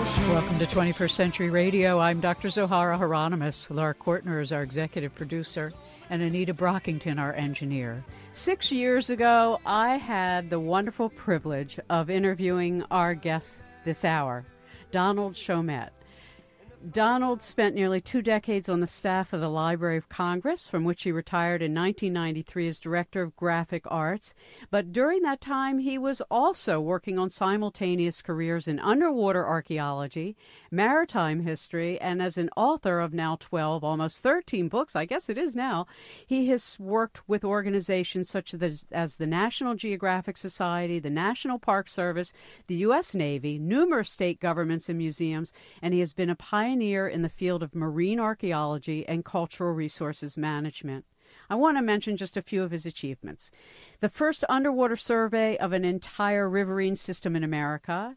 Welcome to 21st Century Radio. I'm Dr. Zohara Hieronimus. Laura Kortner is our executive producer, and Anita Brockington, our engineer. 6 years ago, I had the wonderful privilege of interviewing our guest this hour, Donald Shomette. Donald spent nearly 2 decades on the staff of the Library of Congress, from which he retired in 1993 as Director of Graphic Arts. But during that time, he was also working on simultaneous careers in underwater archaeology, maritime history, and as an author of now 12, almost 13 books, I guess it is now, he has worked with organizations such as the National Geographic Society, the National Park Service, the U.S. Navy, numerous state governments and museums, and he has been a pioneer in the field of marine archaeology and cultural resources management. I want to mention just a few of his achievements. The first underwater survey of an entire riverine system in America.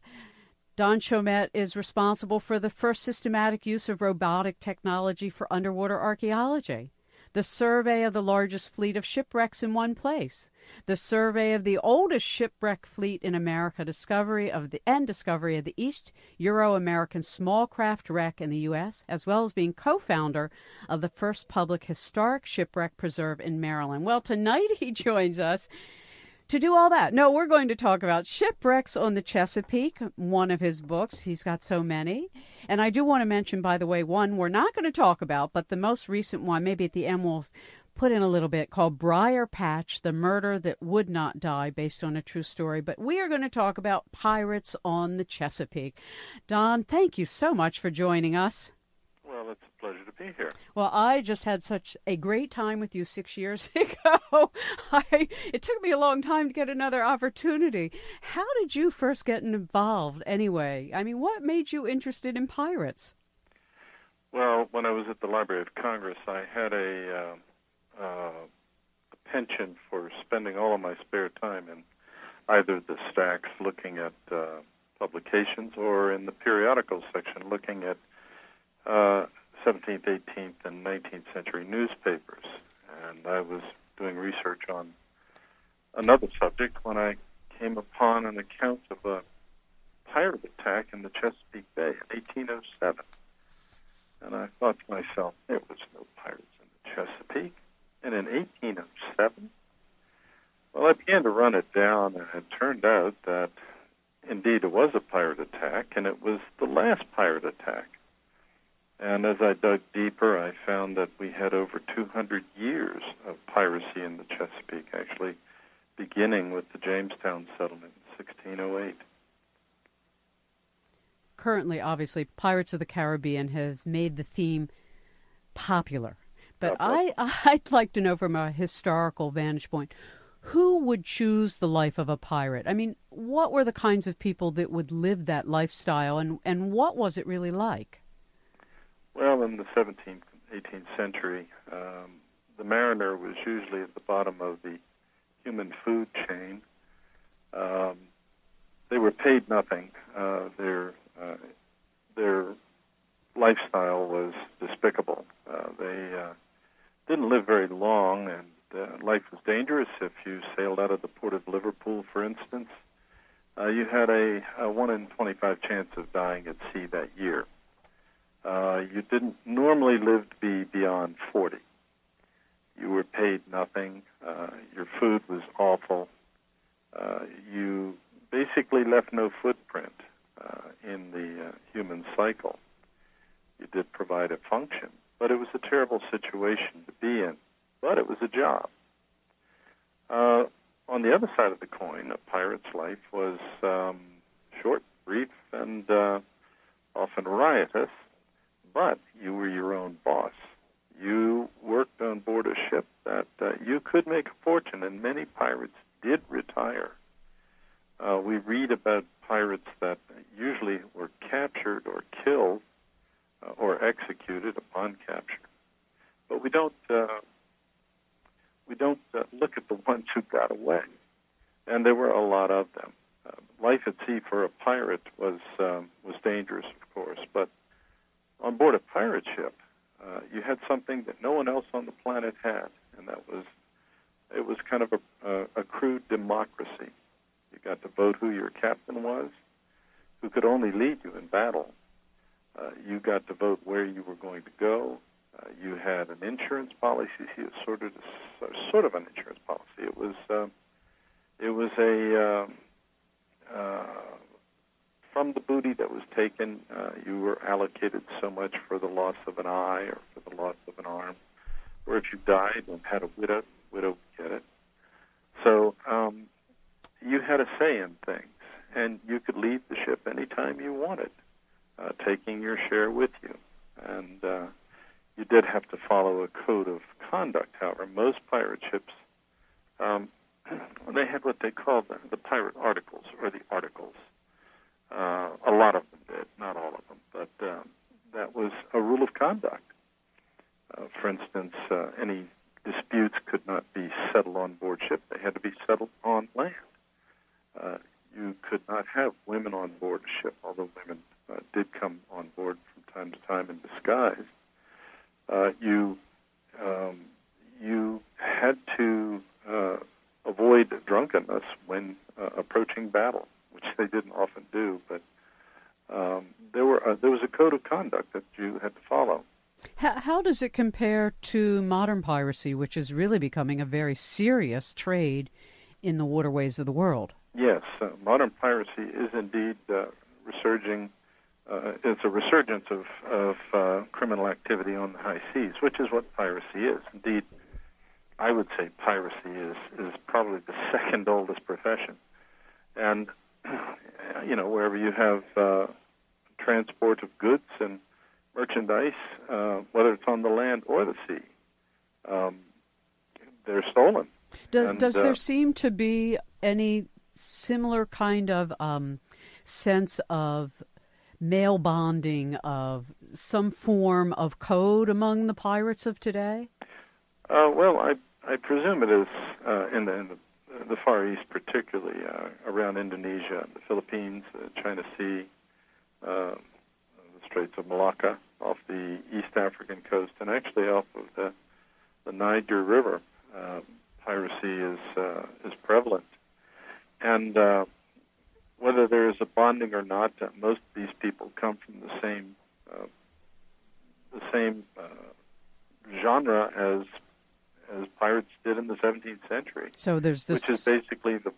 Don Shomette is responsible for the first systematic use of robotic technology for underwater archaeology. The survey of the largest fleet of shipwrecks in one place. The survey of the oldest shipwreck fleet in America, discovery of the East Euro-American small craft wreck in the U.S., as well as being co-founder of the first public historic shipwreck preserve in Maryland. Well, tonight he joins us to do all that. No, we're going to talk about Shipwrecks on the Chesapeake, one of his books. He's got so many. And I do want to mention, by the way, one we're not going to talk about, but the most recent one, maybe at the end we'll put in a little bit, called Briar Patch, The Murder That Would Not Die, based on a true story. But we are going to talk about pirates on the Chesapeake. Don, thank you so much for joining us. Well, it's a pleasure to be here. Well, I just had such a great time with you 6 years ago. It took me a long time to get another opportunity. How did you first get involved anyway? I mean, what made you interested in pirates? Well, when I was at the Library of Congress, I had a penchant for spending all of my spare time in either the stacks looking at publications or in the periodical section looking at 17th, 18th, and 19th century newspapers. And I was doing research on another subject when I came upon an account of a pirate attack in the Chesapeake Bay in 1807. And I thought to myself, there was no pirates in the Chesapeake. And in 1807? Well, I began to run it down, and it turned out that indeed it was a pirate attack, and it was the last pirate attack. And as I dug deeper, I found that we had over 200 years of piracy in the Chesapeake, actually beginning with the Jamestown settlement in 1608. Currently, obviously, Pirates of the Caribbean has made the theme popular. But I'd like to know from a historical vantage point, who would choose the life of a pirate? I mean, what were the kinds of people that would live that lifestyle, and what was it really like? Well, in the 17th, 18th century, the mariner was usually at the bottom of the human food chain. They were paid nothing. Their lifestyle was despicable. They didn't live very long, and life was dangerous. If you sailed out of the port of Liverpool, for instance, you had a 1 in 25 chance of dying at sea that year. You didn't normally live to be beyond 40. You were paid nothing. Your food was awful. You basically left no footprint in the human cycle. You did provide a function, but it was a terrible situation to be in. But it was a job. On the other side of the coin, a pirate's life was short, brief, and often riotous. But you were your own boss. You worked on board a ship that you could make a fortune, and many pirates did retire. We read about pirates that usually were captured or killed or executed upon capture. But we don't look at the ones who got away, and there were a lot of them. Life at sea for a pirate was dangerous, of course, but on board a pirate ship, you had something that no one else on the planet had, and it was kind of a crude democracy. You got to vote who your captain was, who could only lead you in battle, You got to vote where you were going to go. You had an insurance policy, sort of an insurance policy. It was a from the booty that was taken, you were allocated so much for the loss of an eye or for the loss of an arm, or if you died and had a widow would get it. So you had a say in things, and you could leave the ship anytime you wanted, taking your share with you. And you did have to follow a code of conduct. However, most pirate ships, they had what they called the pirate articles, or the articles. A lot of them did, not all of them, but that was a rule of conduct. For instance, any disputes could not be settled on board ship. They had to be settled on land. You could not have women on board a ship, although women did come on board from time to time in disguise. You had to avoid drunkenness when approaching battle, which they didn't often do, but there was a code of conduct that you had to follow. How does it compare to modern piracy, which is really becoming a very serious trade in the waterways of the world? Yes, modern piracy is indeed resurging. It's a resurgence of criminal activity on the high seas, which is what piracy is. Indeed, I would say piracy is probably the second oldest profession. And, wherever you have transport of goods and merchandise, whether it's on the land or the sea, they're stolen. Does there seem to be any similar kind of sense of male bonding, of some form of code among the pirates of today? Well, I presume it is in the Far East, particularly around Indonesia, the Philippines, the China Sea, the Straits of Malacca, off the East African coast, and actually off of the Niger River. Piracy is prevalent, and whether there is a bonding or not, most of these people come from the same genre as pirates did in the 17th century. So there's this, which is basically the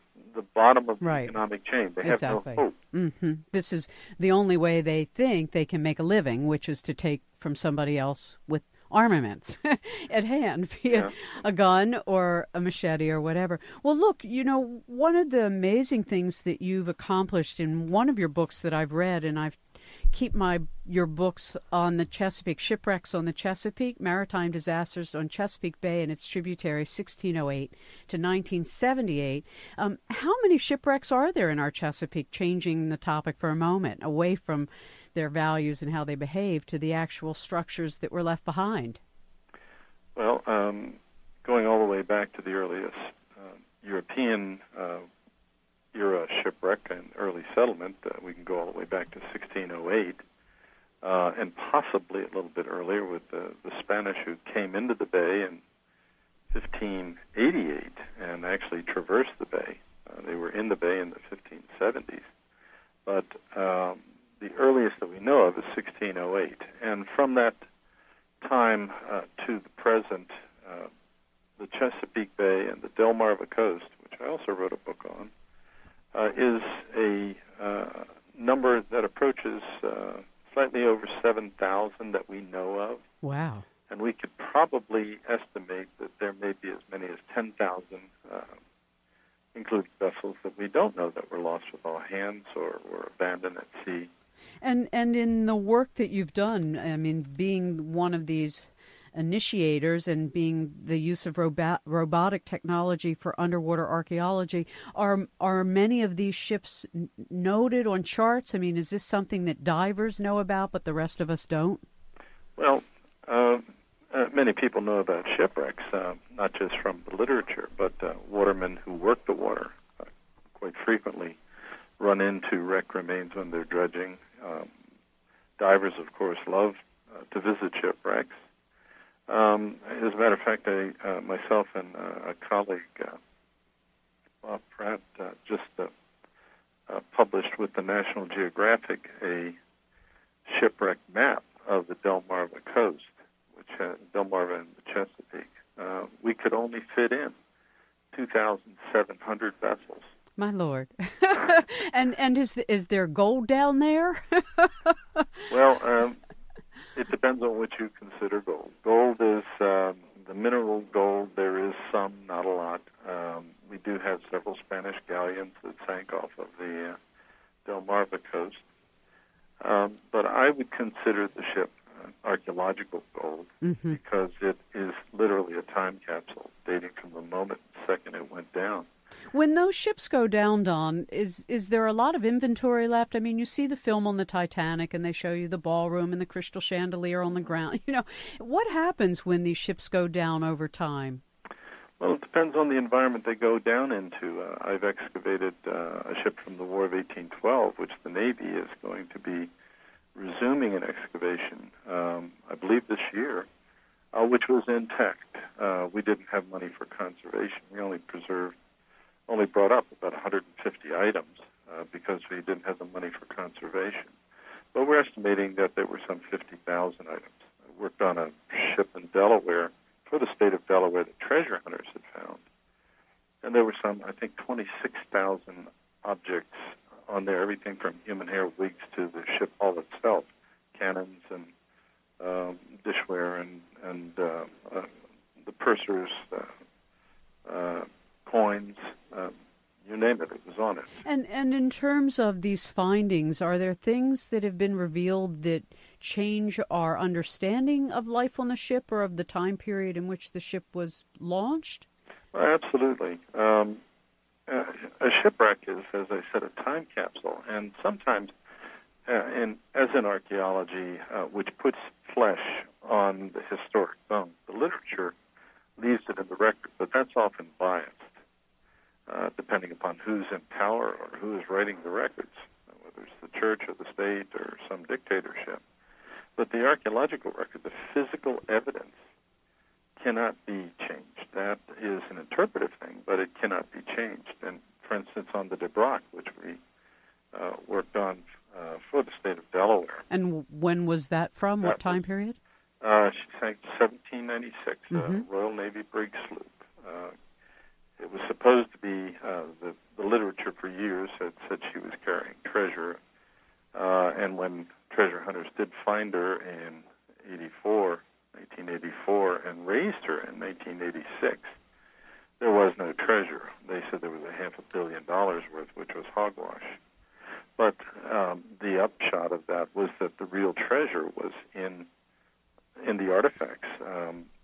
bottom of the right. economic chain. They exactly. have no hope. Mm-hmm. This is the only way they think they can make a living, which is to take from somebody else with armaments at hand, be it a gun or a machete or whatever. Well, look, one of the amazing things that you've accomplished in one of your books that I've read, and I've keep your books on the Chesapeake, Shipwrecks on the Chesapeake, Maritime Disasters on Chesapeake Bay and its tributary, 1608 to 1978. How many shipwrecks are there in our Chesapeake, changing the topic for a moment, away from their values and how they behave to the actual structures that were left behind? Well, going all the way back to the earliest European era shipwreck and early settlement, we can go all the way back to 1608, and possibly a little bit earlier with the Spanish who came into the bay in 1588 and actually traversed the bay. They were in the bay in the 1570s, but the earliest that we know of is 1608. And from that time to the present, the Chesapeake Bay and the Delmarva coast, which I also wrote a book on, is a number that approaches slightly over 7,000 that we know of. Wow. And we could probably estimate that there may be as many as 10,000 including vessels that we don't know that were lost with all hands or were abandoned at sea. And in the work that you've done, I mean, being one of these initiators and being the use of robotic technology for underwater archaeology, are many of these ships noted on charts? I mean, is this something that divers know about but the rest of us don't? Well, many people know about shipwrecks, not just from the literature, but watermen who work the water quite frequently run into wreck remains when they're dredging. Divers, of course, love to visit shipwrecks. As a matter of fact, myself and a colleague, Bob Pratt, just published with the National Geographic a shipwreck map of the Delmarva coast, which had Delmarva and the Chesapeake, we could only fit in 2,700 vessels. My Lord. and is there gold down there? Well, it depends on what you consider gold. Gold is the mineral gold. There is some, not a lot. We do have several Spanish galleons that sank off of the Delmarva coast. But I would consider the ship archaeological gold because it is literally a time capsule dating from the moment, the second it went down. When those ships go down, Don, is there a lot of inventory left? I mean, you see the film on the Titanic, and they show you the ballroom and the crystal chandelier on the ground. You know, what happens when these ships go down over time? Well, it depends on the environment they go down into. I've excavated a ship from the War of 1812, which the Navy is going to be resuming an excavation, I believe this year, which was intact. We didn't have money for conservation. We only brought up about 150 items because we didn't have the money for conservation. But we're estimating that there were some 50,000 items. I worked on a ship in Delaware for the state of Delaware that treasure hunters had found. And there were some, I think, 26,000 objects on there, everything from human hair wigs to the ship hull itself, cannons and dishware and the pursers, coins, you name it was on it. And in terms of these findings, are there things that have been revealed that change our understanding of life on the ship or of the time period in which the ship was launched? Well, absolutely. A shipwreck is, as I said, a time capsule, and sometimes, as in archaeology, which puts flesh on the historic bone, the literature leaves it in the record, but that's often biased, depending upon who's in power or who is writing the records, whether it's the church or the state or some dictatorship. But the archaeological record, the physical evidence, cannot be changed. That is an interpretive thing, but it cannot be changed. And, for instance, on the Debrock, which we worked on for the state of Delaware. And when was that from? What time period? She sank 1796, Royal Navy brig sloop. It was supposed to be, the literature for years had said she was carrying treasure. And when treasure hunters did find her in 1984, and raised her in 1986, there was no treasure. They said there was $500 million worth, which was hogwash. But the upshot of that was that the real treasure was in the artifacts.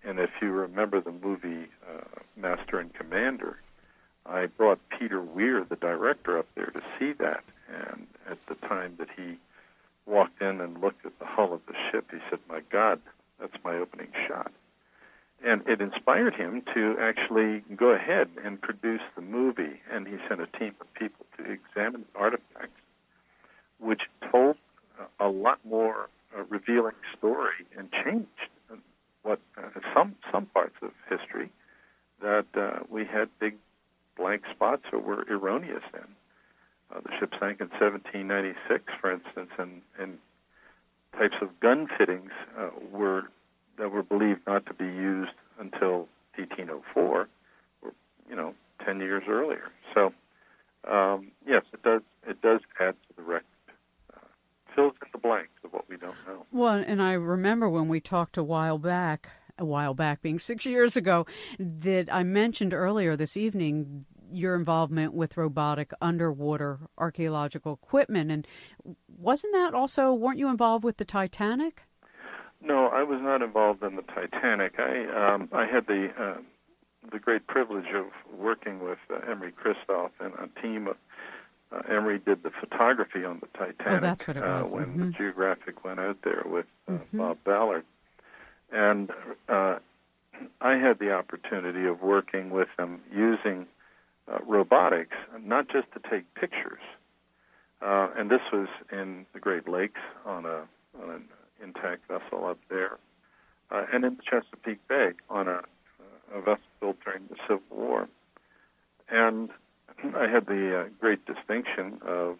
And if you remember the movie Master and Commander, I brought Peter Weir, the director, up there to see that. And at the time that he walked in and looked at the hull of the ship, he said, "My God, that's my opening shot." And it inspired him to actually go ahead and produce the movie, and he sent a team of people to examine the artifacts, which told a lot more revealing story and changed what some parts of history that we had big blank spots or were erroneous in. The ship sank in 1796, for instance, and types of gun fittings that were believed not to be used until 1804, or 10 years earlier. So, yes, it does add to the record. Fills in the blanks of what we don't know. Well, and I remember when we talked a while back being 6 years ago, that I mentioned earlier this evening your involvement with robotic underwater archaeological equipment. And weren't you involved with the Titanic? No, I was not involved in the Titanic. I had the great privilege of working with Emery Kristoff and a team of Emery did the photography on the Titanic. Oh, that's what it was. When the Geographic went out there with Bob Ballard. And I had the opportunity of working with them using robotics, not just to take pictures. And this was in the Great Lakes on an intact vessel up there, and in the Chesapeake Bay on a vessel built during the Civil War. And I had the great distinction of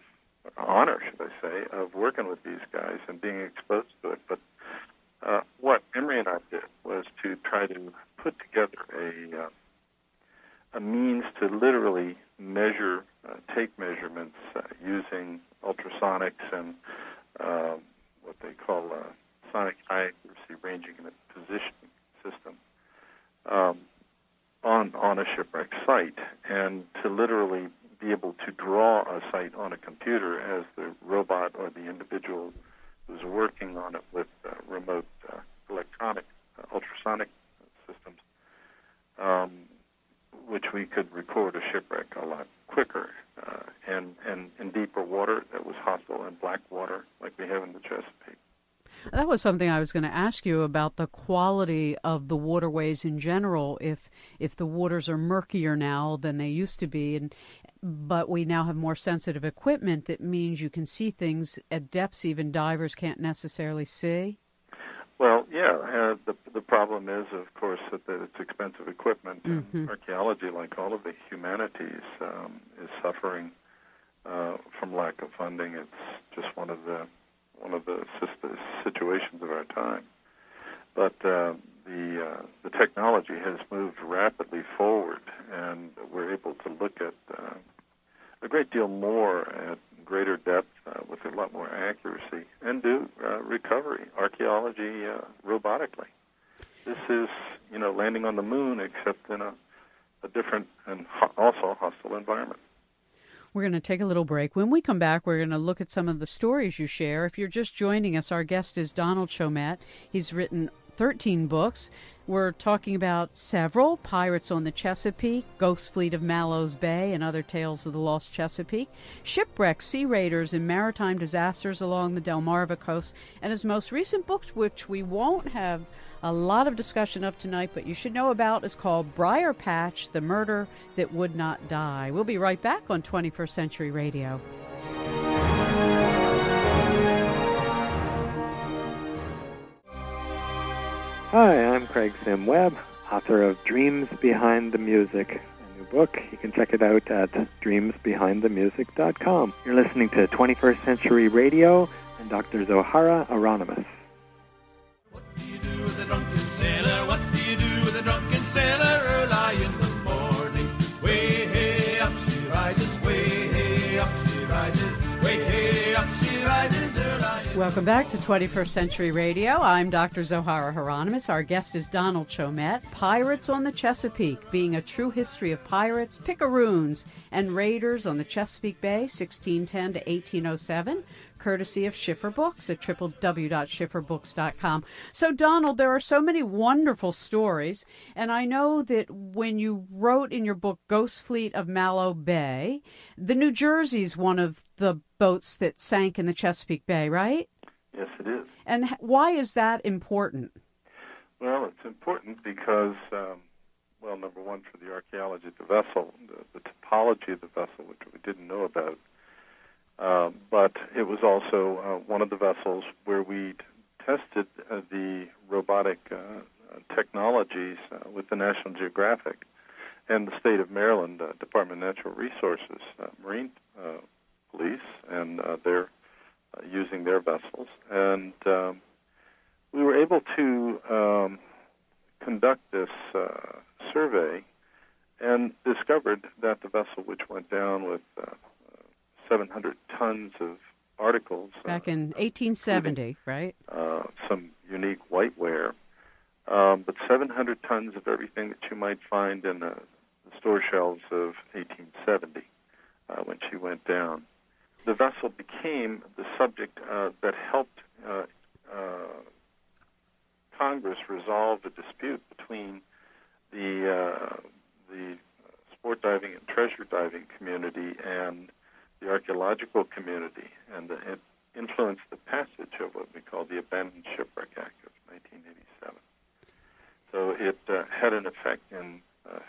honor, should I say, of working with these guys and being exposed to it. But what Emery and I did was to try to put together a means to literally measure, take measurements using ultrasonics and what they call sonic high accuracy ranging and positioning system on a shipwreck site, and to literally be able to draw a site on a computer as the robot or the individual who's working on it with remote electronic ultrasonic systems, which we could record a shipwreck a lot quicker, and in deeper water that was hostile and black water like we have in the Chesapeake. That was something I was going to ask you about, the quality of the waterways in general, if the waters are murkier now than they used to be, but we now have more sensitive equipment that means you can see things at depths even divers can't necessarily see. Well, yeah, the problem is, of course, that it's expensive equipment. Mm-hmm. And archaeology, like all of the humanities, is suffering from lack of funding. It's just one of the situations of our time. But the technology has moved rapidly forward, and we're able to look at a great deal more at greater depth with a lot more accuracy and do recovery, archaeology robotically. This is, landing on the moon, except in a different and also hostile environment. We're going to take a little break. When we come back, we're going to look at some of the stories you share. If you're just joining us, our guest is Donald Shomette. He's written 13 books. We're talking about several: Pirates on the Chesapeake, Ghost Fleet of Mallows Bay, and Other Tales of the Lost Chesapeake, Shipwrecks, Sea Raiders, and Maritime Disasters along the Delmarva coast, and his most recent book, which we won't have a lot of discussion of tonight, but you should know about, is called Briar Patch, The Murder That Would Not Die. We'll be right back on 21st Century Radio. Hi, I'm Craig Sim Webb, author of Dreams Behind the Music, a new book. You can check it out at dreamsbehindthemusic.com. You're listening to 21st Century Radio and Dr. Zohara Hieronimus. What do you do with a drunken sailor? What do you do with a drunken sailor? Early in the morning, way hey up she rises, way hey up she rises, way hey up she rises, early. Welcome back to 21st Century Radio. I'm Dr. Zohara Hieronimus. Our guest is Donald Shomette. Pirates on the Chesapeake, being a true history of pirates, picaroons, and raiders on the Chesapeake Bay, 1610 to 1807. Courtesy of Schiffer Books at www.schifferbooks.com. So, Donald, there are so many wonderful stories, and I know that when you wrote in your book Ghost Fleet of Mallows Bay, the New Jersey's one of the boats that sank in the Chesapeake Bay, right? Yes, it is. And why is that important? Well, it's important because, number one, for the archaeology of the vessel, the topology of the vessel, which we didn't know about. But it was also one of the vessels where we tested the robotic technologies with the National Geographic and the state of Maryland Department of Natural Resources, Marine Police, and they're using their vessels. And we were able to conduct this survey and discovered that the vessel, which went down with 700 tons of articles. Back in 1870, right? Some unique whiteware, but 700 tons of everything that you might find in the store shelves of 1870 when she went down. The vessel became the subject that helped Congress resolve a dispute between the sport diving and treasure diving community and the archaeological community, and it influenced the passage of what we call the Abandoned Shipwreck Act of 1987. So it had an effect in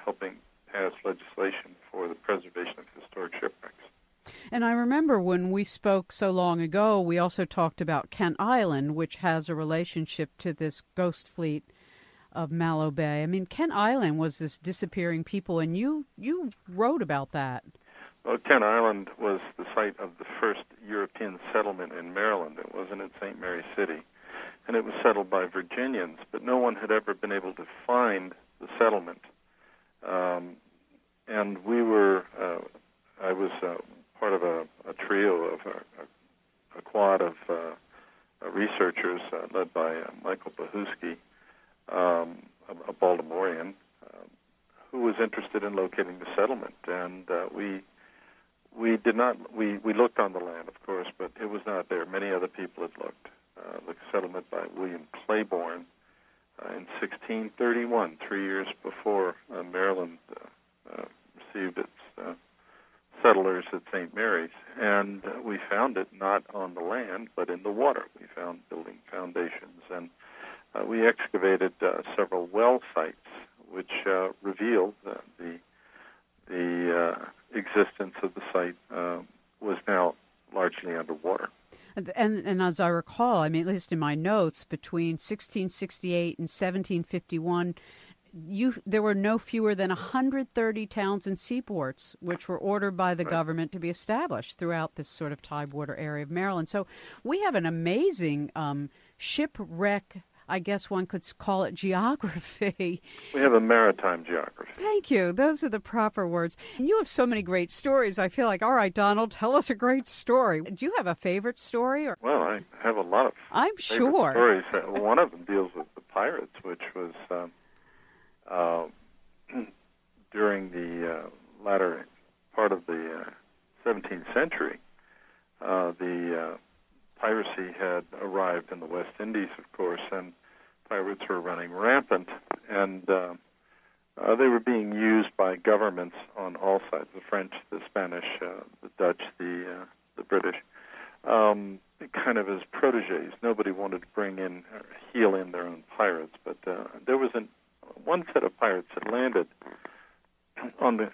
helping pass legislation for the preservation of historic shipwrecks. And I remember when we spoke so long ago, we also talked about Kent Island, which has a relationship to this Ghost Fleet of Mallows Bay. I mean, Kent Island was this disappearing people, and you wrote about that. Well, Kent Island was the site of the first European settlement in Maryland. It wasn't in St. Mary City. And it was settled by Virginians, but no one had ever been able to find the settlement. And I was part of a trio of a quad of researchers led by Michael Bohusky, a Baltimorean, who was interested in locating the settlement. And we looked on the land, of course, but it was not there. Many other people had looked. The settlement by William Claiborne in 1631, 3 years before Maryland received its settlers at St. Mary's. And we found it not on the land, but in the water. We found building foundations. And we excavated several well sites, which revealed the existence of the site was now largely underwater. And as I recall, I mean, at least in my notes, between 1668 and 1751, there were no fewer than 130 towns and seaports which were ordered by the government to be established throughout this sort of Tidewater area of Maryland. So we have an amazing shipwreck, I guess one could call it, geography. We have a maritime geography. Thank you. Those are the proper words. And you have so many great stories. I feel like, all right, Donald, tell us a great story. Do you have a favorite story? Or? Well, I have a lot of favorite stories. One of them deals with the pirates, which was during the latter part of the 17th century. The piracy had arrived in the West Indies, of course, and pirates were running rampant, and they were being used by governments on all sides, the French, the Spanish, the Dutch, the British, kind of as protégés. Nobody wanted to bring in, heel in their own pirates, but there was one set of pirates that landed on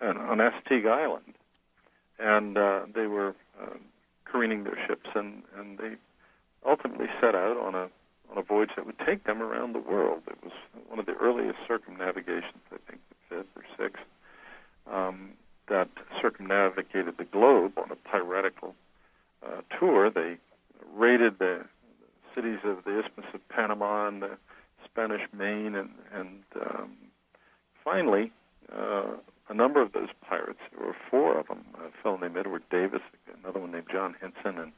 Assateague Island, and they were careening their ships, and they ultimately set out on a voyage that would take them around the world. It was one of the earliest circumnavigations, I think the fifth or sixth, that circumnavigated the globe on a piratical tour. They raided the cities of the Isthmus of Panama and the Spanish Main, and finally, a number of those pirates, there were four of them, a fellow named Edward Davis, another one named John Henson, and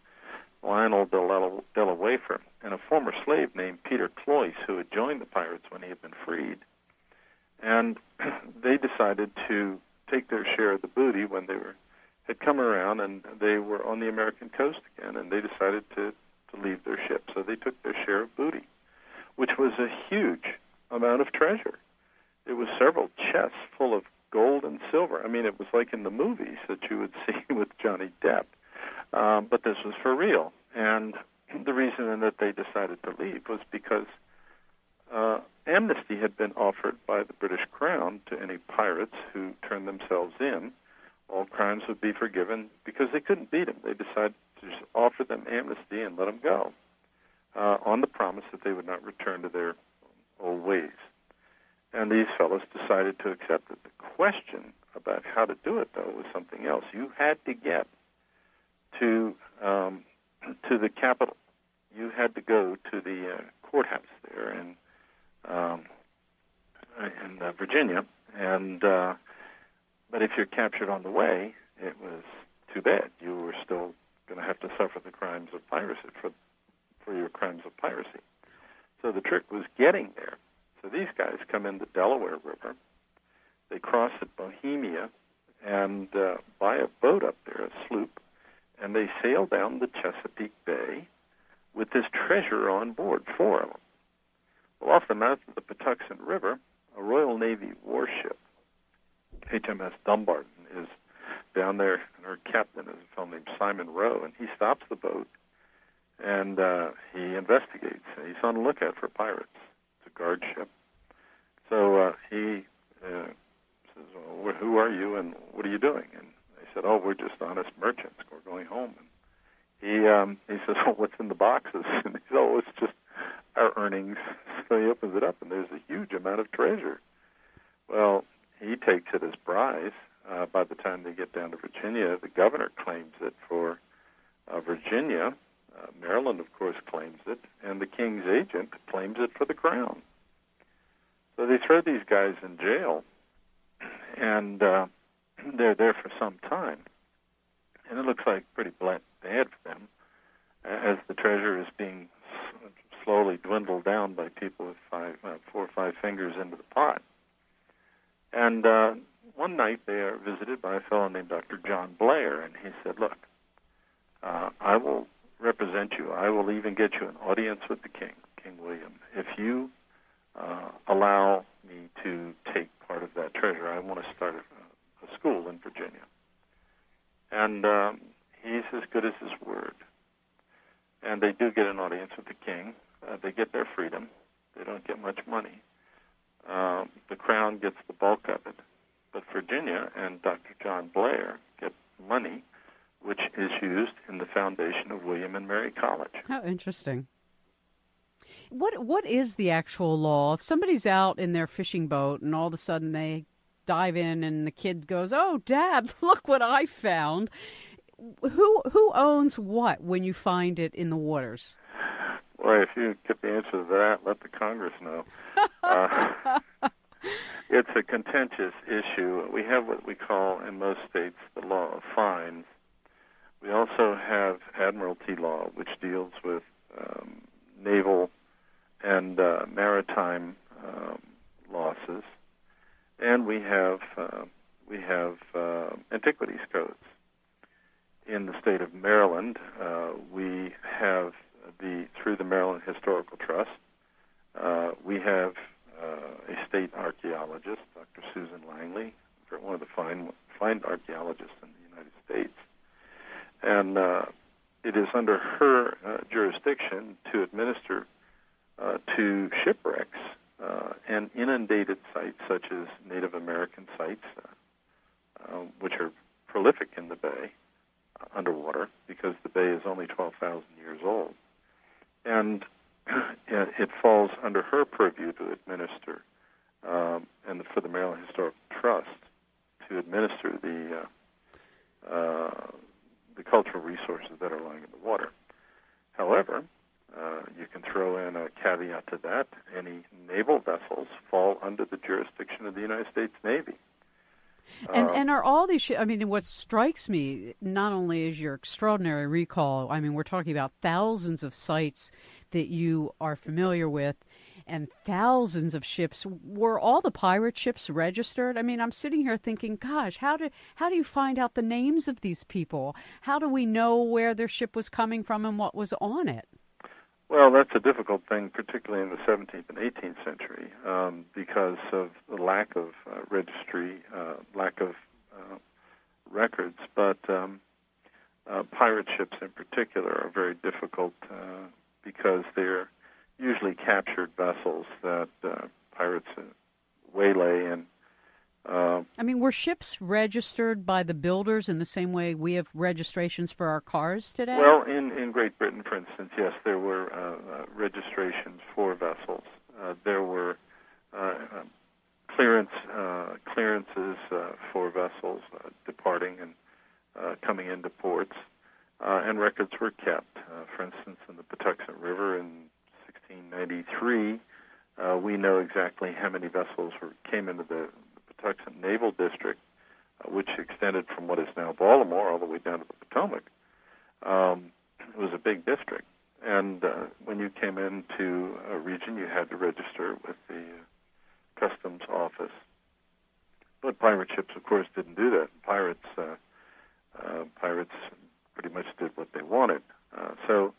Lionel Della Wafer, and a former slave named Peter Cloyce, who had joined the pirates when he had been freed. And they decided to take their share of the booty when they had come around, and they were on the American coast again, and they decided to leave their ship. So they took their share of booty, which was a huge amount of treasure. It was several chests full of gold and silver. I mean, it was like in the movies that you would see with Johnny Depp. But this was for real. And the reason that they decided to leave was because amnesty had been offered by the British Crown to any pirates who turned themselves in. All crimes would be forgiven because they couldn't beat them. They decided to just offer them amnesty and let them go on the promise that they would not return to their old ways. And these fellows decided to accept it. The question about how to do it, though, was something else. You had to get to the capital. You had to go to the courthouse there in Virginia, and but if you're captured on the way, it was too bad. You were still going to have to suffer the crimes of piracy for your crimes of piracy. So the trick was getting there. So these guys come in the Delaware River. They cross at Bohemia and buy a boat up there, a sloop, and they sail down the Chesapeake Bay with this treasure on board, four of them. Well, off the mouth of the Patuxent River, a Royal Navy warship, HMS Dumbarton, is down there, and her captain is a fellow named Simon Rowe, and he stops the boat, and he investigates. He's on the lookout for pirates. It's a guard ship. So he says, well, who are you, and what are you doing? And they said, oh, we're just honest merchants. We're going home. And he says, well, what's in the boxes? And he said, oh, it's just our earnings. So he opens it up, and there's a huge amount of treasure. Well, he takes it as prize. By the time they get down to Virginia, the governor claims it for Virginia. Maryland, of course, claims it, and the king's agent claims it for the crown. So they throw these guys in jail, and they're there for some time. And it looks like pretty bad for them, as the treasure is being slowly dwindled down by people with 4 or 5 fingers into the pot. And one night they are visited by a fellow named Dr. John Blair, and he said, look, I will represent you. I will even get you an audience with the king, King William, if you allow me to take part of that treasure. I want to start a school in Virginia. And he's as good as his word. And they do get an audience with the king. They get their freedom. They don't get much money. The crown gets the bulk of it. But Virginia and Dr. John Blair get money, which is used in the foundation of William and Mary College. How interesting. What is the actual law? If somebody's out in their fishing boat and all of a sudden they dive in and the kid goes, "Oh, Dad, look what I found." Who owns what when you find it in the waters? Well, if you get the answer to that, let the Congress know. It's a contentious issue. We have what we call in most states the law of fines. We also have admiralty law, which deals with naval and maritime losses, and we have antiquities codes. In the state of Maryland, we have through the Maryland Historical Trust, we have a state archaeologist, Dr. Susan Langley, one of the fine archaeologists in the United States, and it is under her jurisdiction to administer to shipwrecks and inundated sites such as Native American sites, which are prolific in the bay, underwater, because the bay is only 12,000 years old. And it falls under her purview to administer, and for the Maryland Historical Trust to administer the cultural resources that are lying in the water. However, you can throw in a caveat to that. Any naval vessels fall under the jurisdiction of the United States Navy. And are all these I mean, what strikes me not only is your extraordinary recall, I mean, we're talking about thousands of sites that you are familiar with and thousands of ships. Were all the pirate ships registered? I mean, I'm sitting here thinking, gosh, how do you find out the names of these people? How do we know where their ship was coming from and what was on it? Well, that's a difficult thing, particularly in the 17th and 18th century, because of the lack of registry, lack of records. But pirate ships in particular are very difficult because they're usually captured vessels that pirates waylay and I mean, were ships registered by the builders in the same way we have registrations for our cars today? Well, in Great Britain, for instance, yes, there were registrations for vessels. There were clearances for vessels departing and coming into ports, and records were kept. For instance, in the Patuxent River in 1693, we know exactly how many vessels came into the Patuxent Naval District, which extended from what is now Baltimore all the way down to the Potomac. It was a big district. And when you came into a region, you had to register with the customs office. But pirate ships, of course, didn't do that. Pirates pretty much did what they wanted. So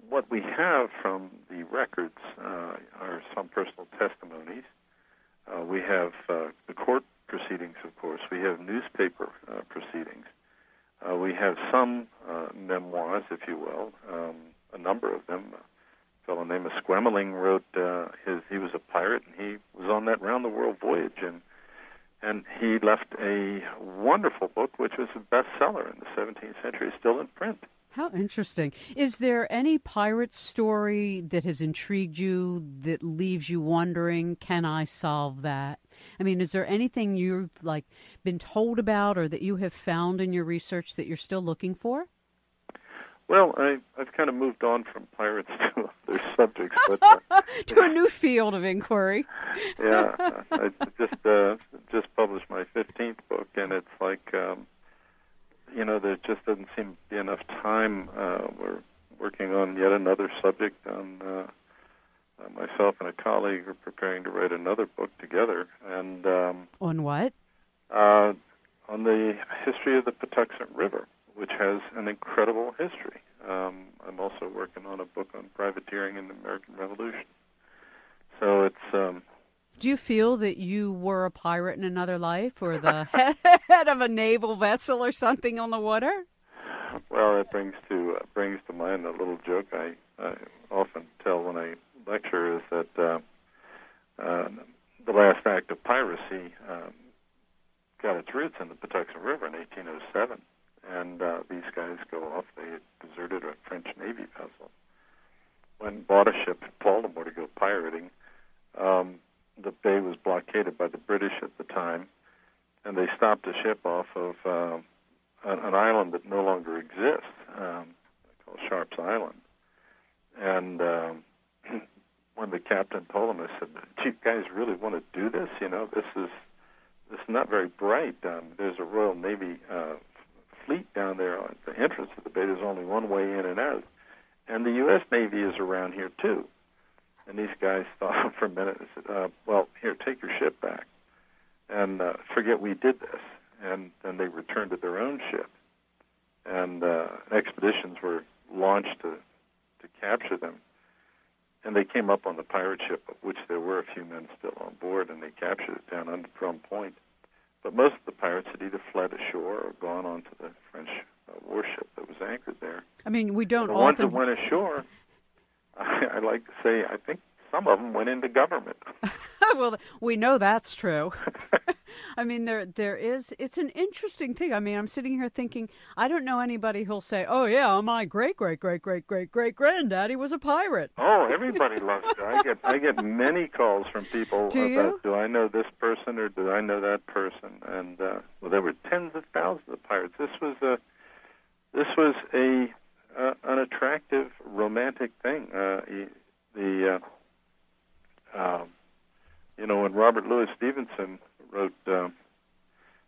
what we have from the records are some personal testimonies. We have the court proceedings, of course. We have newspaper proceedings. We have some memoirs, if you will, a number of them. A fellow named Esquemeling wrote he was a pirate, and he was on that round-the-world voyage, and he left a wonderful book, which was a bestseller in the 17th century, still in print. How interesting. Is there any pirate story that has intrigued you that leaves you wondering, can I solve that? I mean, is there anything you've been told about or that you have found in your research that you're still looking for? Well, I've kind of moved on from pirates to other subjects, but to a new field of inquiry. Yeah, I just published my 15th book, and it's like there just doesn't seem to be enough time. We're working on yet another subject. Myself and a colleague are preparing to write another book together, and on what? On the history of the Patuxent River, which has an incredible history. I'm also working on a book on privateering in the American Revolution. So it's... Do you feel that you were a pirate in another life, or the head of a naval vessel or something on the water? Well, it brings to mind a little joke I often tell when I lecture, is that the last act of piracy got its roots in the Patuxent River in 1807. And these guys go off. They had deserted a French Navy vessel. When bought a ship in Baltimore to go pirating, the bay was blockaded by the British at the time, and they stopped the ship off of an island that no longer exists, called Sharp's Island. And when the captain told them, I said, "Do you guys really want to do this? This is not very bright. There's a Royal Navy fleet down there at the entrance of the bay. There's only one way in and out. And the U.S. Navy is around here, too." And these guys thought for a minute and said, well, here, take your ship back and forget we did this. And then they returned to their own ship. And expeditions were launched to capture them. And they came up on the pirate ship, of which there were a few men still on board, and they captured it down under Drum Point. But most of the pirates had either fled ashore or gone on to the French warship that was anchored there. I mean, we don't the often... ones that went ashore, I like to say, I think some of them went into government. Well, we know that's true. I mean, it's an interesting thing. I mean, I'm sitting here thinking, I don't know anybody who'll say, oh, yeah, my great-great-great-great-great-great-granddaddy was a pirate. Oh, everybody loves it. I get many calls from people about, do I know this person or do I know that person? And, well, there were tens of thousands of pirates. This was an attractive, romantic thing. When Robert Louis Stevenson wrote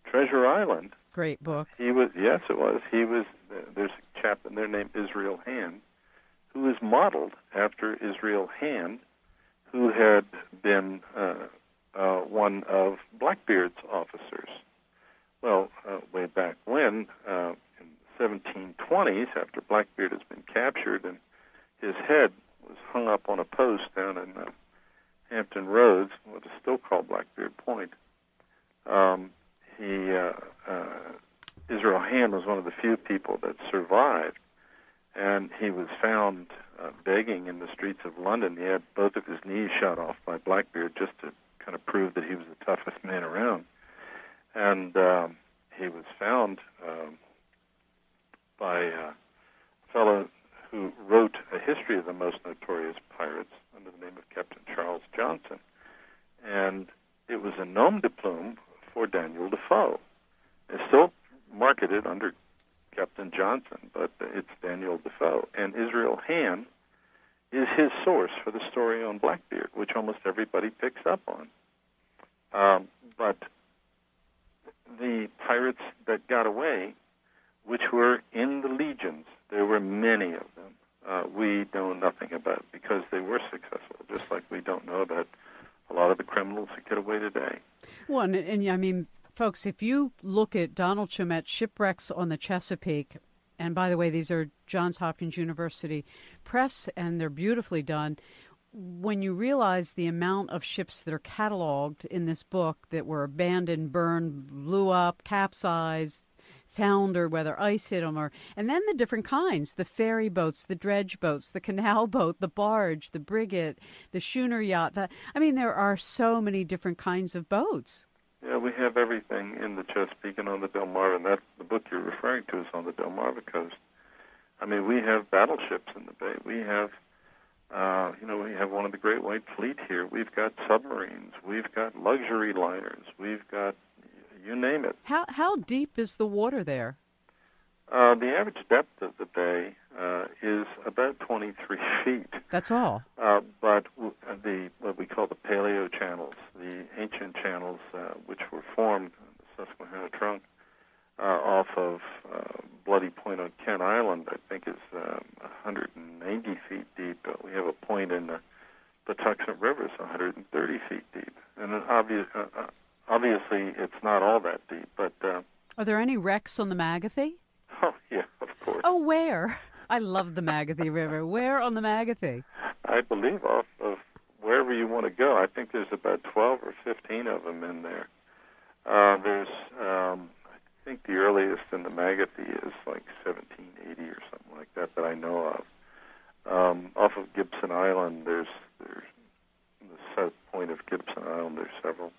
Treasure Island, great book. Yes, it was. There's a chap in there named Israel Hand, who is modeled after Israel Hand, who had been one of Blackbeard's officers. Well, way back when, in the 1720s, after Blackbeard has been captured and his head was hung up on a post down in Hampton Roads, what is still called Blackbeard Point, Israel Hand was one of the few people that survived, and he was found begging in the streets of London. He had both of his knees shot off by Blackbeard just to kind of prove that he was the toughest man around. And he was found by a fellow who wrote a history of the most notorious pirates under the name of Captain Charles Johnson. And it was a nom de plume for Daniel Defoe. It's still marketed under Captain Johnson, but it's Daniel Defoe. And Israel Hand is his source for the story on Blackbeard, which almost everybody picks up on. But the pirates that got away, which were in the legions, there were many of them. We know nothing about because they were successful, just like we don't know about a lot of the criminals that get away today. Well, and I mean, folks, if you look at Donald Shomette's Shipwrecks on the Chesapeake, and by the way, these are Johns Hopkins University Press, and they're beautifully done. When you realize the amount of ships that are cataloged in this book that were abandoned, burned, blew up, capsized, founder, whether ice hit them, and then the different kinds, the ferry boats, the dredge boats, the canal boat, the barge, the brigate, the schooner yacht. There are so many different kinds of boats. Yeah, we have everything in the Chesapeake and on the Delmarva, and that's the book you're referring to is on the Delmarva coast. I mean, we have battleships in the bay. We have, we have one of the Great White quite fleet here. We've got submarines. We've got luxury liners. We've got, you name it. How deep is the water there? The average depth of the bay is about 23 feet. That's all. But what we call the paleo channels, the ancient channels which were formed on the Susquehanna Trunk off of Bloody Point on Kent Island, I think is 190 feet deep. We have a point in the Patuxent River is 130 feet deep. And obviously it's not all that deep. But are there any wrecks on the Magathie? Oh, yeah, of course. Oh, where? I love the Magathie River. Where on the Magathie? I believe off of wherever you want to go. I think there's about 12 or 15 of them in there. I think the earliest in the Magathie is like 1780 or something like that I know of. Off of Gibson Island, there's the south point of Gibson Island, there's several.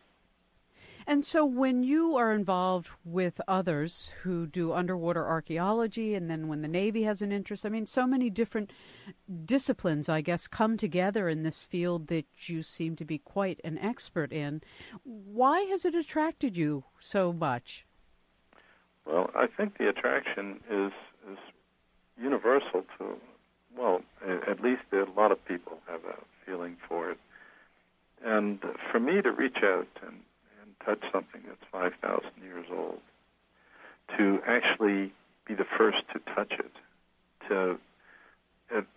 And so when you are involved with others who do underwater archaeology, and then when the Navy has an interest, I mean, so many different disciplines, I guess, come together in this field that you seem to be quite an expert in. Why has it attracted you so much? Well, I think the attraction is universal to, well, at least a lot of people have a feeling for it. And for me to reach out and touch something that's 5,000 years old, to actually be the first to touch it,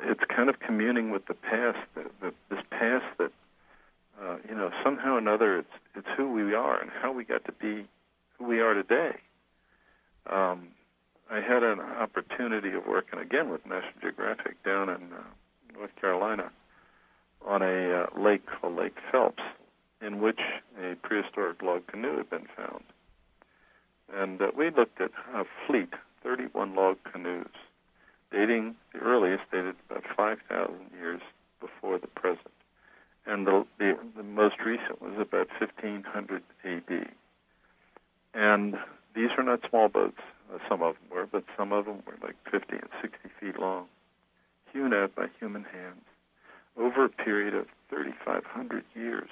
it's kind of communing with the past, this past that, somehow or another it's who we are and how we got to be who we are today. I had an opportunity of working again with National Geographic down in North Carolina on a lake called Lake Phelps, in which a prehistoric log canoe had been found. And we looked at a fleet, 31 log canoes, the earliest dated about 5,000 years before the present. And the most recent was about 1500 A.D. And these are not small boats, some of them were, but some of them were like 50 and 60 feet long, hewn out by human hands over a period of 3,500 years.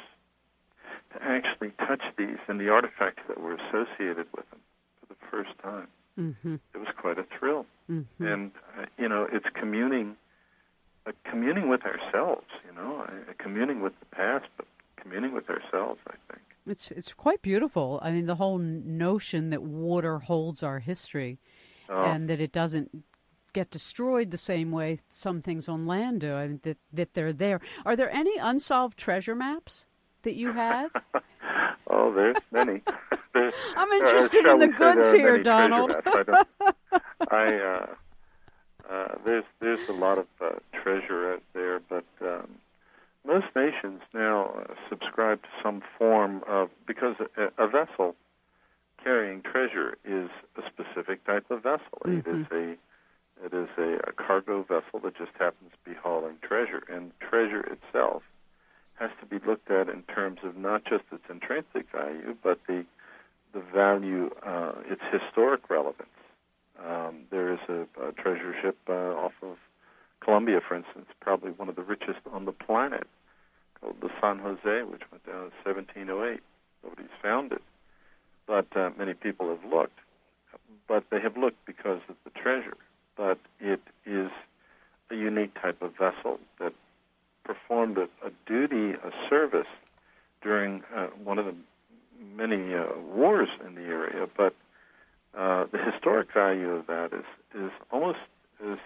To actually touch these and the artifacts that were associated with them for the first time. Mm-hmm. It was quite a thrill. Mm-hmm. And, it's communing with ourselves, communing with the past, but communing with ourselves, I think. It's quite beautiful. I mean, the whole notion that water holds our history and that it doesn't get destroyed the same way some things on land do, I mean, that they're there. Are there any unsolved treasure maps that you have? Oh, there's many. I'm interested in the goods here, Donald. There's a lot of treasure out there, but most nations now subscribe to some form of, because a vessel carrying treasure is a specific type of vessel. Mm-hmm. It is a cargo vessel that just happens to be hauling treasure, and treasure itself has to be looked at in terms of not just its intrinsic value, but the value, its historic relevance. There is a treasure ship off of Colombia, for instance, probably one of the richest on the planet, called the San Jose, which went down in 1708. Nobody's found it, but many people have looked. But they have looked because of the treasure. But it is a unique type of vessel that performed a duty, a service during one of the many wars in the area, but the historic value of that is almost as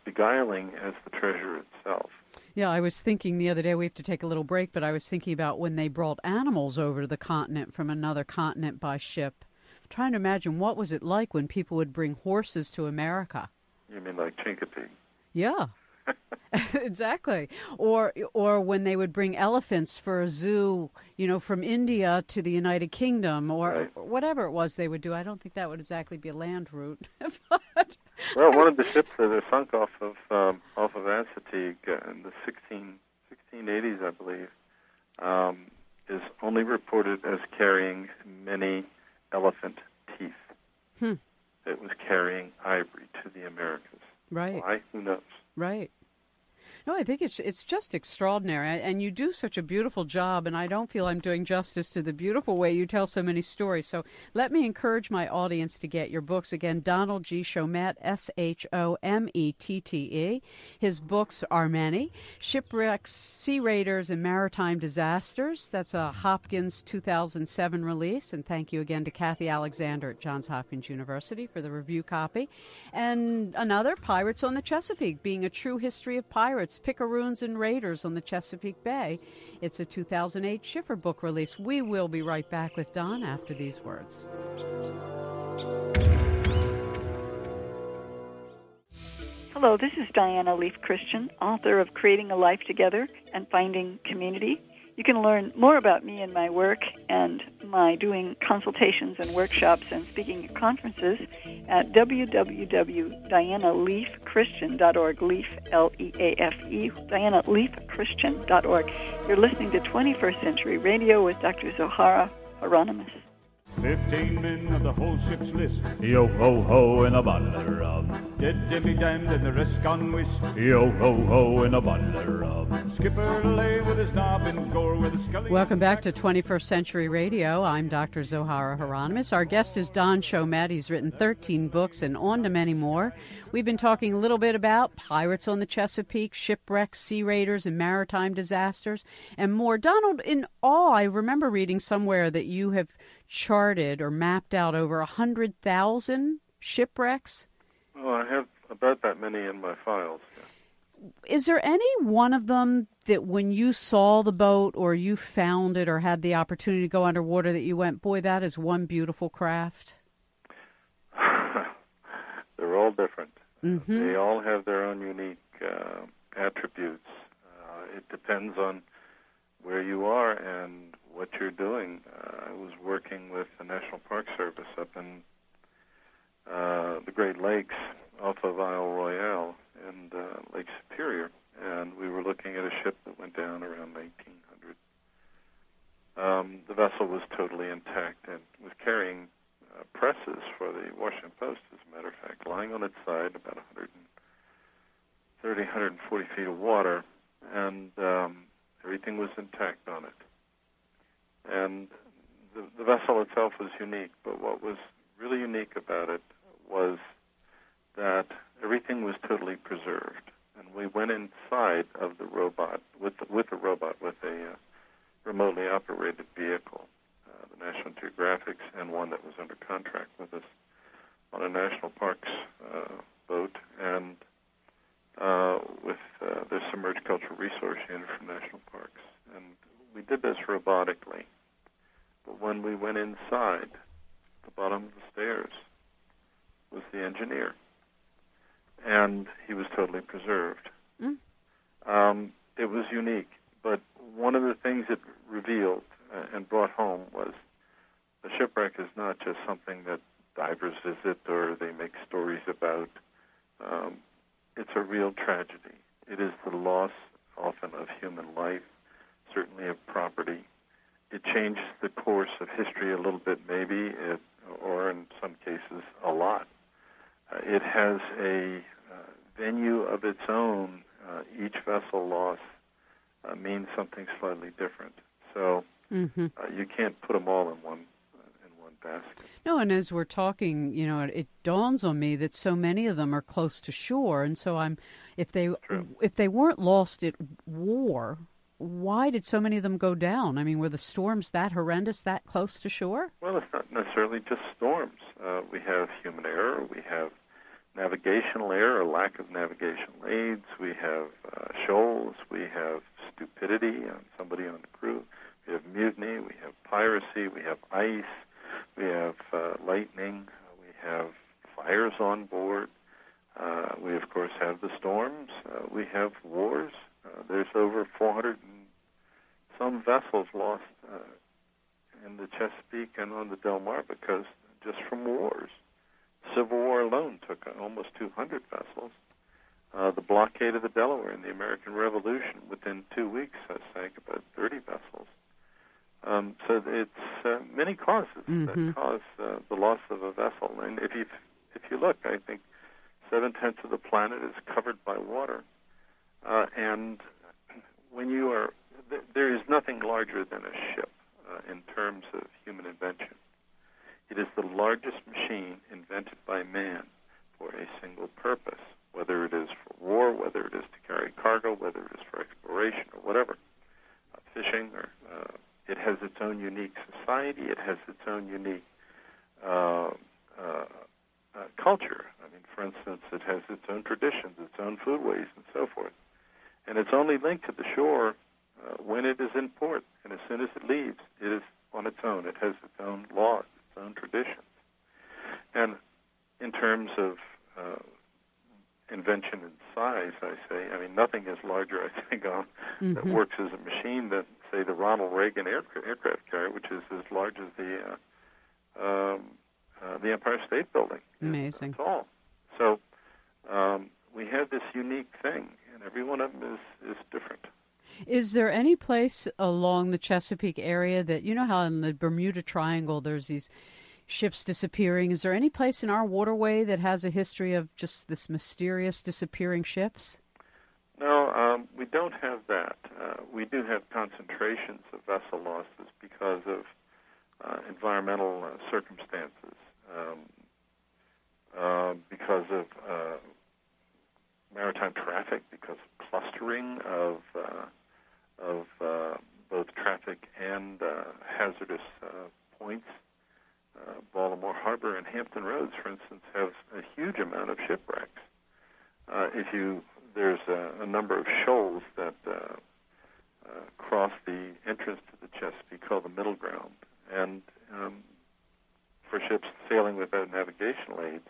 beguiling as the treasure itself. Yeah, I was thinking the other day, we have to take a little break, but I was thinking about when they brought animals over to the continent from another continent by ship. I'm trying to imagine what was it like when people would bring horses to America. You mean like Chesapeake? Yeah. Exactly. Or when they would bring elephants for a zoo, from India to the United Kingdom, or whatever it was they would do. I don't think that would exactly be a land route. But well, one of the ships that are sunk off of Chesapeake in the 1680s, I believe, is only reported as carrying many elephant teeth. It was carrying ivory to the Americas. Right. Why? Who knows? Right. No, I think it's just extraordinary, and you do such a beautiful job, and I don't feel I'm doing justice to the beautiful way you tell so many stories. So let me encourage my audience to get your books. Again, Donald G. Shomette, Shomette. His books are many. Shipwrecks, Sea Raiders, and Maritime Disasters. That's a Hopkins 2007 release, and thank you again to Kathy Alexander at Johns Hopkins University for the review copy. And another, Pirates on the Chesapeake, Being a True History of Pirates, Picaroons and Raiders on the Chesapeake Bay. It's a 2008 Schiffer book release. We will be right back with Don after these words. Hello, this is Diana Leaf Christian, author of Creating a Life Together and Finding Community. You can learn more about me and my work and my doing consultations and workshops and speaking at conferences at www.dianaleafchristian.org, Leaf, L-E-A-F-E, DianaLeafChristian.org. You're listening to 21st Century Radio with Dr. Zohara Hieronimus. 15 men of the whole ship's list, yo-ho-ho, in a bottle of rum. Dead, deadly damned, and the rest gone whist, yo-ho-ho, in a bottle of rum. Skipper lay with his knob in gore with a scully... Welcome back to 21st Century Radio. I'm Dr. Zohara Hieronimus. Our guest is Don Shomette. He's written 13 books and on to many more. We've been talking a little bit about Pirates on the Chesapeake, Shipwrecks, Sea Raiders, and Maritime Disasters, and more. Donald, in all, I remember reading somewhere that you have charted or mapped out over 100,000 shipwrecks. Well, I have about that many in my files. Yeah. Is there any one of them that when you saw the boat or you found it or had the opportunity to go underwater that you went, boy, that is one beautiful craft? They're all different. Mm-hmm. They all have their own unique attributes. It depends on where you are and what you're doing. I was working with the National Park Service up in the Great Lakes off of Isle Royale and Lake Superior, and we were looking at a ship that went down around 1900. The vessel was totally intact and was carrying presses for the Washington Post, as a matter of fact, lying on its side, about 130, 140 feet of water, and everything was intact on it. And the vessel itself was unique, but what was really unique about it was that everything was totally preserved. And we went inside of the robot, with a remotely operated vehicle, the National Geographics, and one that was under contract with us on a National Parks boat, and with the Submerged Cultural Resource Unit from National Parks. And we did this robotically. But when we went inside, the bottom of the stairs was the engineer, and he was totally preserved. It was unique, but one of the things it revealed and brought home was a shipwreck is not just something that divers visit or they make stories about. It's a real tragedy. It is the loss often of human life, certainly of property. It changes the course of history a little bit, maybe, or in some cases, a lot. It has a venue of its own. Each vessel loss means something slightly different. So you can't put them all in one basket. No, and as we're talking, it dawns on me that so many of them are close to shore, and so if they weren't lost at war, why did so many of them go down? I mean, were the storms that horrendous, that close to shore? Well, it's not necessarily just storms. We have human error. We have navigational error, a lack of navigational aids. We have shoals. We have stupidity on somebody on the crew. We have mutiny. We have piracy. We have ice. We have lightning. We have fires on board. We, of course, have the storms. We have wars. There's over 400 and some vessels lost in the Chesapeake and on the Delmarva coast just from wars. Civil War alone took almost 200 vessels. The blockade of the Delaware in the American Revolution, within 2 weeks, sank about 30 vessels. So it's many causes that cause the loss of a vessel. And if you look, I think 7/10 of the planet is covered by water. And when you are, there is nothing larger than a ship in terms of human invention. It is the largest machine invented by man for a single purpose, whether it is for war, whether it is to carry cargo, whether it is for exploration or whatever, fishing, or it has its own unique society, it has its own unique culture. I mean, for instance, it has its own traditions, its own foodways, and so forth. And it's only linked to the shore when it is in port, and as soon as it leaves, it is on its own. It has its own laws, its own traditions. And in terms of invention and size, I say, I mean, nothing is larger, I think, that works as a machine than, say, the Ronald Reagan aircraft carrier, which is as large as the Empire State Building. Amazing. That's all. So we have this unique thing, and every one of them is different. Is there any place along the Chesapeake area that, you know how in the Bermuda Triangle there's these ships disappearing? Is there any place in our waterway that has a history of just this mysterious disappearing ships? No, we don't have that. We do have concentrations of vessel losses because of environmental circumstances, because of maritime traffic, because of clustering of both traffic and hazardous points. Baltimore Harbor and Hampton Roads, for instance, have a huge amount of shipwrecks. There's a number of shoals that cross the entrance to the Chesapeake called the Middle Ground, and for ships sailing without navigational aids,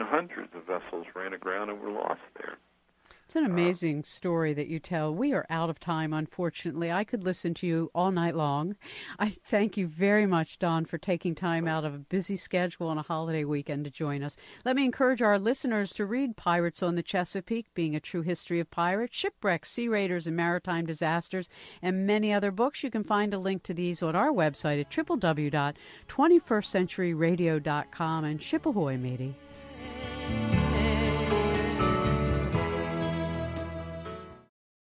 hundreds of vessels ran aground and were lost there. It's an amazing story that you tell. We are out of time, unfortunately. I could listen to you all night long. I thank you very much, Don, for taking time out of a busy schedule on a holiday weekend to join us. Let me encourage our listeners to read Pirates on the Chesapeake, Being a True History of Pirates, Shipwrecks, Sea Raiders, and Maritime Disasters, and many other books. You can find a link to these on our website at www.21stcenturyradio.com. And ship ahoy, matey.